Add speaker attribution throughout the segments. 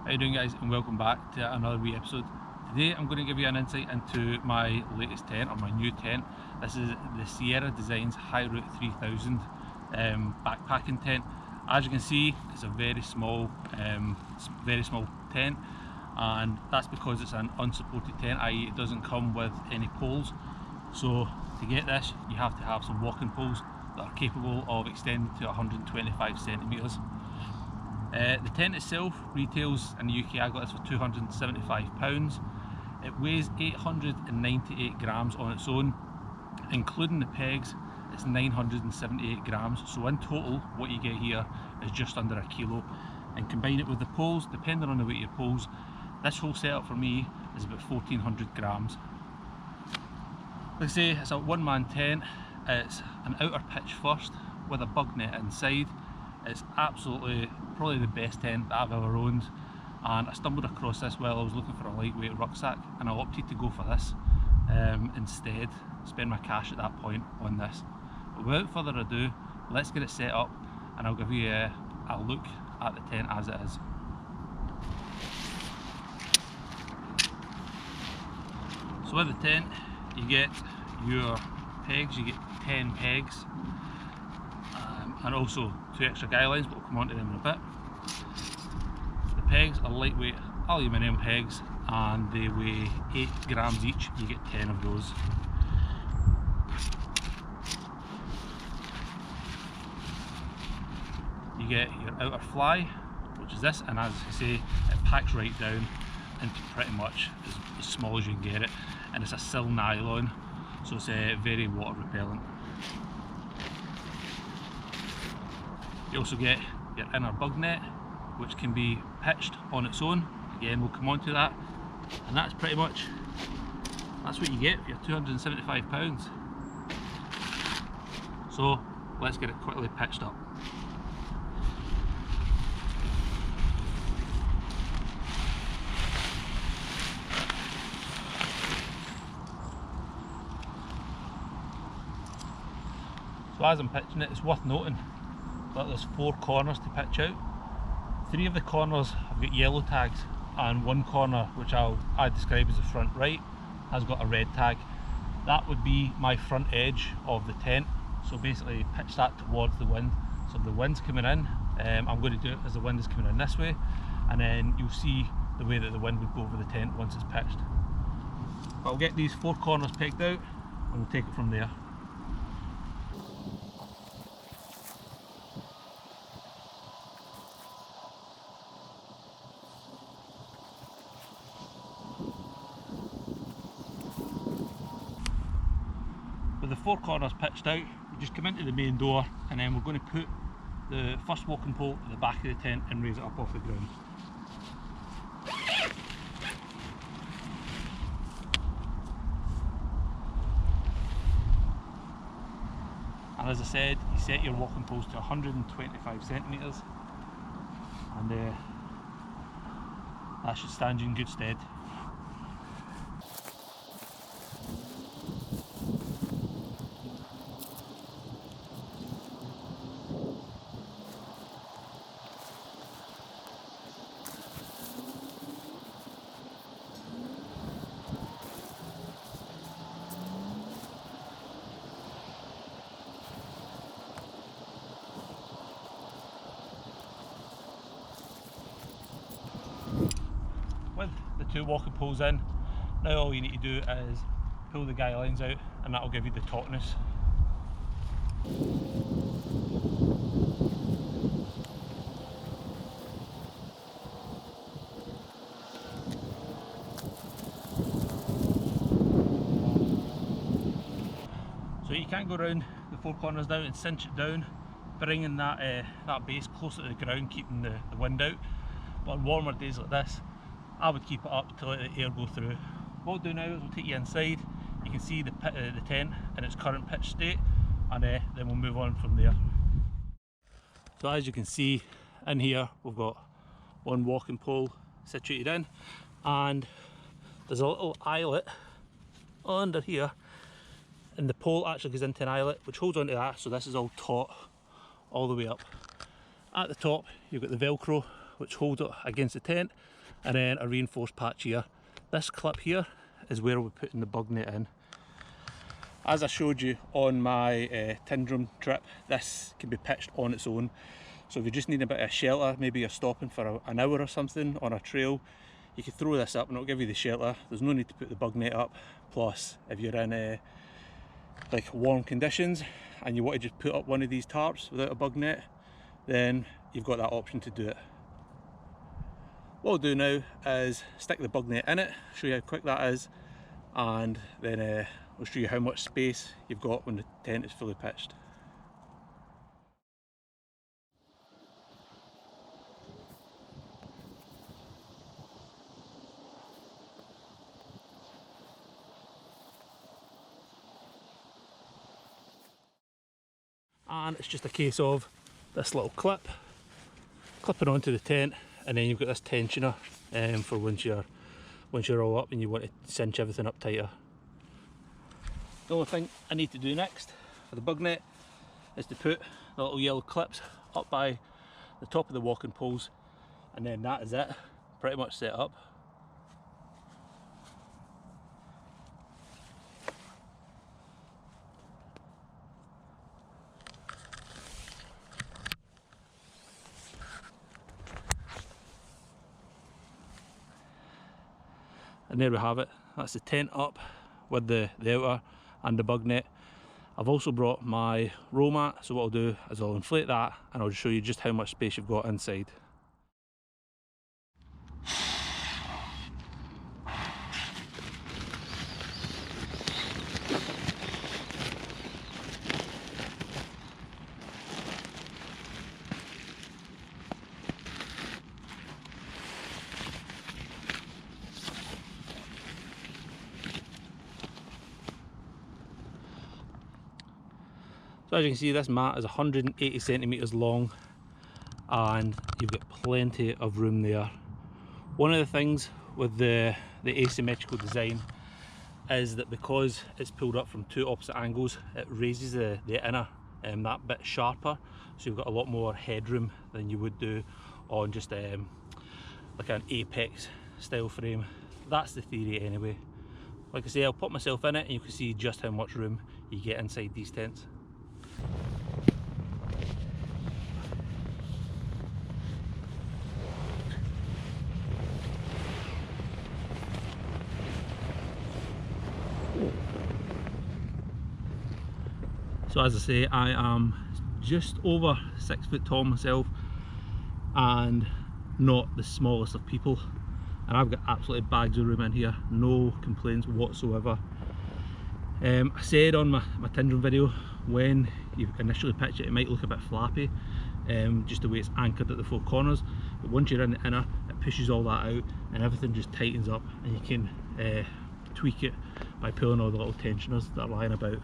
Speaker 1: How you doing, guys, and welcome back to another wee episode. Today I'm going to give you an insight into my latest tent, or my new tent. This is the Sierra Designs High Route 3000 backpacking tent. As you can see, it's a very small tent, and that's because it's an unsupported tent, i.e. it doesn't come with any poles. So to get this, you have to have some walking poles that are capable of extending to 125 centimetres. The tent itself retails in the UK. I got this for £275. It weighs 898 grams on its own, including the pegs. It's 978 grams. So in total, what you get here is just under a kilo. And combine it with the poles, depending on the weight of your poles, this whole setup for me is about 1400 grams. Like I say, it's a one-man tent. It's an outer pitch first with a bug net inside. It's absolutely probably the best tent that I've ever owned, and I stumbled across this while I was looking for a lightweight rucksack, and I opted to go for this instead, spend my cash at that point on this. But without further ado, let's get it set up and I'll give you a look at the tent as it is. So with the tent, you get your pegs, you get 10 pegs, and also 2 extra guy lines, but we'll come on to them in a bit. The pegs are lightweight aluminium pegs, and they weigh 8 grams each. You get 10 of those. You get your outer fly, which is this, and as I say, it packs right down into pretty much as small as you can get it, and it's a sil nylon, so it's very water repellent. You also get your inner bug net, which can be pitched on its own. Again, we'll come on to that, and that's pretty much, that's what you get for your £275. So let's get it quickly pitched up. So as I'm pitching it, it's worth noting that there's 4 corners to pitch out. 3 of the corners have got yellow tags, and 1 corner, which I describe as the front right, has got a red tag. That would be my front edge of the tent, so basically pitch that towards the wind. So if the wind's coming in, I'm going to do it as the wind is coming in this way, and then you'll see the way that the wind would go over the tent once it's pitched. But I'll get these 4 corners pegged out and we'll take it from there. With the 4 corners pitched out, we just come into the main door, and then we're going to put the first walking pole at the back of the tent and raise it up off the ground. And as I said, you set your walking poles to 125 centimetres, and that should stand you in good stead. With the 2 walking poles in, now all you need to do is pull the guy lines out, and that will give you the tautness. So you can't go around the 4 corners down and cinch it down, bringing that base closer to the ground, keeping the wind out. But on warmer days like this, I would keep it up to let the air go through. What we'll do now is we'll take you inside. You can see the tent in its current pitch state, and then we'll move on from there. So as you can see in here, we've got 1 walking pole situated in, and there's a little eyelet under here, and the pole actually goes into an eyelet which holds onto that, so this is all taut all the way up. At the top you've got the Velcro which holds it against the tent, and then a reinforced patch here. This clip here is where we're putting the bug net in. As I showed you on my Tindrum trip, this can be pitched on its own. So if you just need a bit of shelter, maybe you're stopping for an hour or something on a trail, you can throw this up and it'll give you the shelter. There's no need to put the bug net up. Plus, if you're in like warm conditions and you want to just put up one of these tarps without a bug net, then you've got that option to do it. What I'll do now is stick the bug net in it, show you how quick that is, and then I'll show you how much space you've got when the tent is fully pitched. And it's just a case of this little clip clipping onto the tent, and then you've got this tensioner for once you're all up and you want to cinch everything up tighter. The only thing I need to do next for the bug net is to put the little yellow clips up by the top of the walking poles, and then that is it, pretty much set up. And there we have it, that's the tent up with the outer and the bug net. I've also brought my roll mat, so what I'll do is I'll inflate that and I'll show you just how much space you've got inside. So as you can see, this mat is 180 centimetres long and you've got plenty of room there. One of the things with the asymmetrical design is that because it's pulled up from two opposite angles, it raises the inner that bit sharper, so you've got a lot more headroom than you would do on just like an Apex style frame. That's the theory anyway. Like I say, I'll put myself in it and you can see just how much room you get inside these tents. So as I say, I am just over 6 foot tall myself and not the smallest of people, and I've got absolutely bags of room in here, no complaints whatsoever. I said on my Tindrum video, when you initially pitch it, it might look a bit flappy, just the way it's anchored at the four corners, but once you're in the inner, it pushes all that out and everything just tightens up, and you can tweak it by pulling all the little tensioners that are lying about.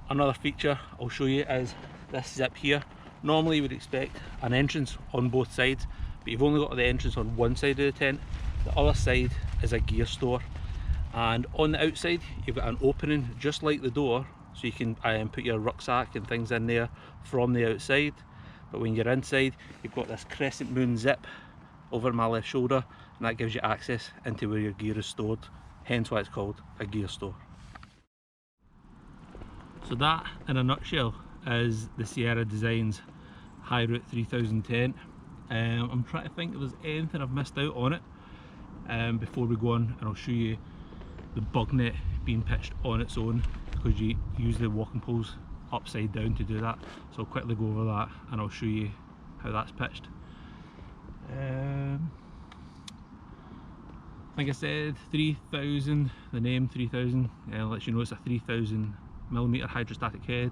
Speaker 1: Another feature I'll show you is this zip here. Normally you would expect an entrance on both sides, but you've only got the entrance on one side of the tent. The other side is a gear store, and on the outside you've got an opening just like the door, so you can put your rucksack and things in there from the outside. But when you're inside, you've got this crescent moon zip over my left shoulder, and that gives you access into where your gear is stored, hence why it's called a gear store. So that, in a nutshell, is the Sierra Designs High Route 3000 tent. I'm trying to think if there's anything I've missed out on it before we go on, and I'll show you the bug net being pitched on its own, because you use the walking poles upside down to do that. So I'll quickly go over that and I'll show you how that's pitched. I think I said 3000, the name 3000 lets you know it's a 3000mm hydrostatic head.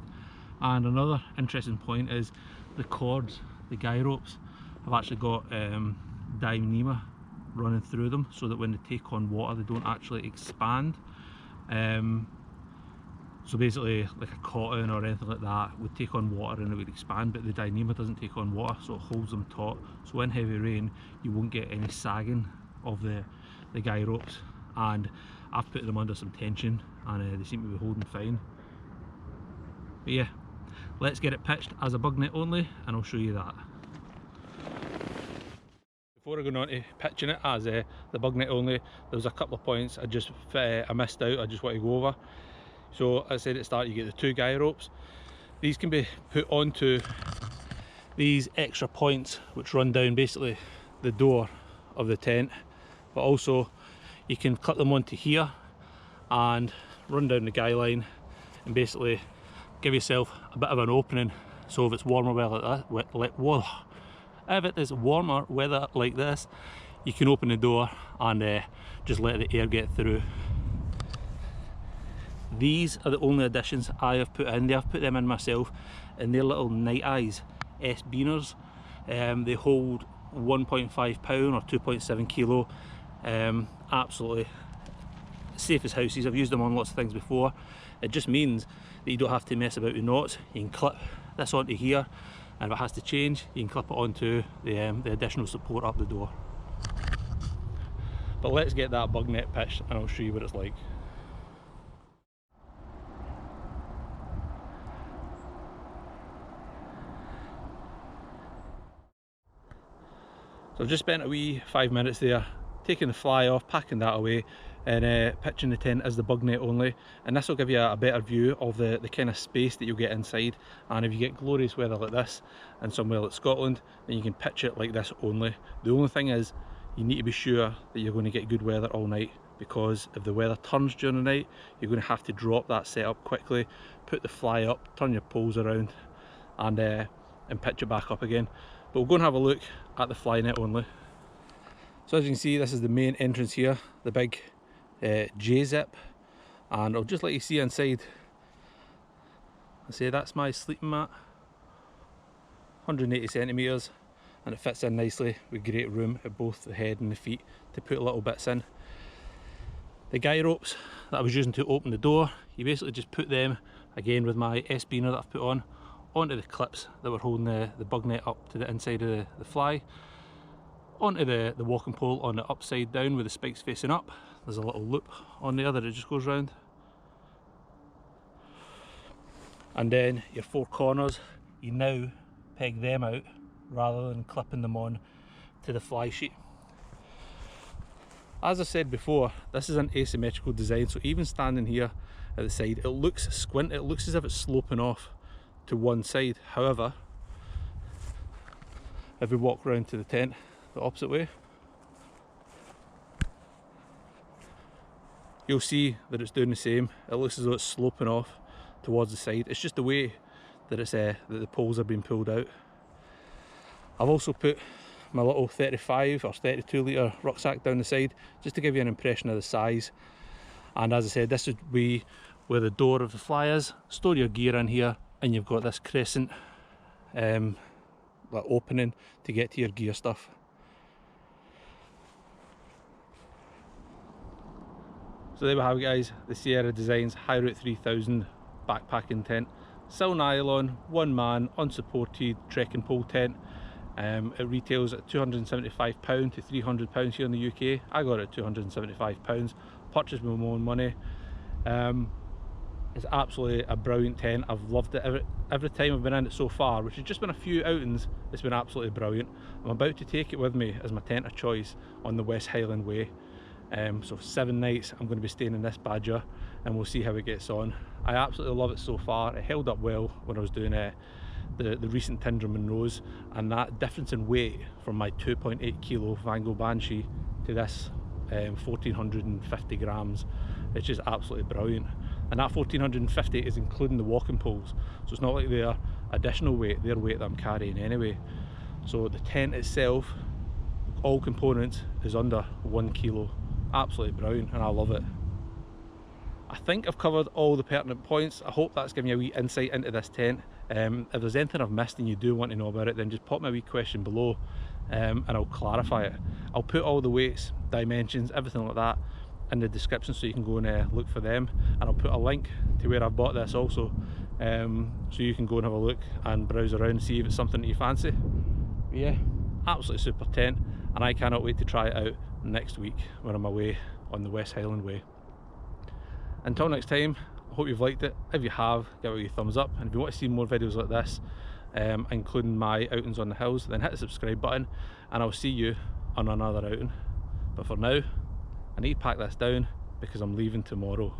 Speaker 1: And another interesting point is the cords, the guy ropes, have actually got Dyneema running through them, so that when they take on water they don't actually expand. So basically, like a cotton or anything like that would take on water and it would expand, but the Dyneema doesn't take on water, so it holds them taut. So in heavy rain you won't get any sagging of the guy ropes, and I've put them under some tension and they seem to be holding fine. But yeah, let's get it pitched as a bug net only and I'll show you that. Before I go on to pitching it as the bug net only, there was a couple of points I missed out. I just want to go over. So as I said at the start, you get the 2 guy ropes. These can be put onto these extra points which run down basically the door of the tent, but also you can clip them onto here and run down the guy line and basically give yourself a bit of an opening. So if it's warmer weather if it is warmer weather like this, you can open the door and just let the air get through. These are the only additions I have put in. I've put them in myself, and they're little Night Eyes S beaners. They hold 1.5 pound or 2.7 kilo. Absolutely safe as houses. I've used them on lots of things before. It just means that you don't have to mess about with knots. You can clip this onto here, and if it has to change, you can clip it onto the additional support up the door. But let's get that bug net pitched and I'll show you what it's like. So I've just spent a wee 5 minutes there taking the fly off, packing that away, and pitching the tent as the bug net only, and this will give you a better view of the kind of space that you'll get inside. And if you get glorious weather like this and somewhere like Scotland, then you can pitch it like this only. The only thing is, you need to be sure that you're going to get good weather all night, because if the weather turns during the night, you're going to have to drop that setup quickly, put the fly up, turn your poles around, and pitch it back up again. But we'll go and have a look at the fly net only. So as you can see, this is the main entrance here, the big J-zip, and I'll just let you see inside. I say that's my sleeping mat, 180 centimetres, and it fits in nicely with great room at both the head and the feet to put little bits in. The guy ropes that I was using to open the door, you basically just put them, again with my S-beaner that I've put on, onto the clips that were holding the bug net up to the inside of the fly, onto the walking pole on the upside down with the spikes facing up. There's a little loop on there that it just goes round, and then your 4 corners, you now peg them out rather than clipping them on to the fly sheet. As I said before, this is an asymmetrical design, so even standing here at the side, it looks squint, it looks as if it's sloping off to one side. However, if we walk round to the tent the opposite way, you'll see that it's doing the same. It looks as though it's sloping off towards the side. It's just the way that it's that the poles are being pulled out. I've also put my little 35 or 32 litre rucksack down the side, just to give you an impression of the size. And as I said, this would be where the door of the fly is. Store your gear in here, and you've got this crescent like opening to get to your gear stuff. So there we have it, guys, the Sierra Designs High Route 3000 backpacking tent. Sil nylon, 1 man, unsupported trekking pole tent. It retails at £275 to £300 here in the UK. I got it at £275, purchased with my own money. It's absolutely a brilliant tent. I've loved it every time I've been in it so far, which has just been a few outings. It's been absolutely brilliant. I'm about to take it with me as my tent of choice on the West Highland Way. So 7 nights I'm going to be staying in this badger, and we'll see how it gets on. I absolutely love it so far. It held up well when I was doing the recent Tinder Monroes, and that difference in weight from my 2.8 kilo Vango Banshee to this 1450 grams, it's just absolutely brilliant. And that 1450 is including the walking poles, so it's not like they're additional weight, they're weight that I'm carrying anyway. So the tent itself, all components, is under 1 kilo. Absolutely brilliant, and I love it. I think I've covered all the pertinent points. I hope that's given you a wee insight into this tent. If there's anything I've missed and you do want to know about it, then just pop me a wee question below, and I'll clarify it. I'll put all the weights, dimensions, everything like that in the description, so you can go and look for them, and I'll put a link to where I've bought this also, so you can go and have a look and browse around and see if it's something that you fancy. But yeah, absolutely super tent, and I cannot wait to try it out next week when I'm away on the West Highland Way. Until next time, I hope you've liked it. If you have, give it a thumbs up, and if you want to see more videos like this, including my outings on the hills, then hit the subscribe button, and I'll see you on another outing. But for now, I need to pack this down because I'm leaving tomorrow.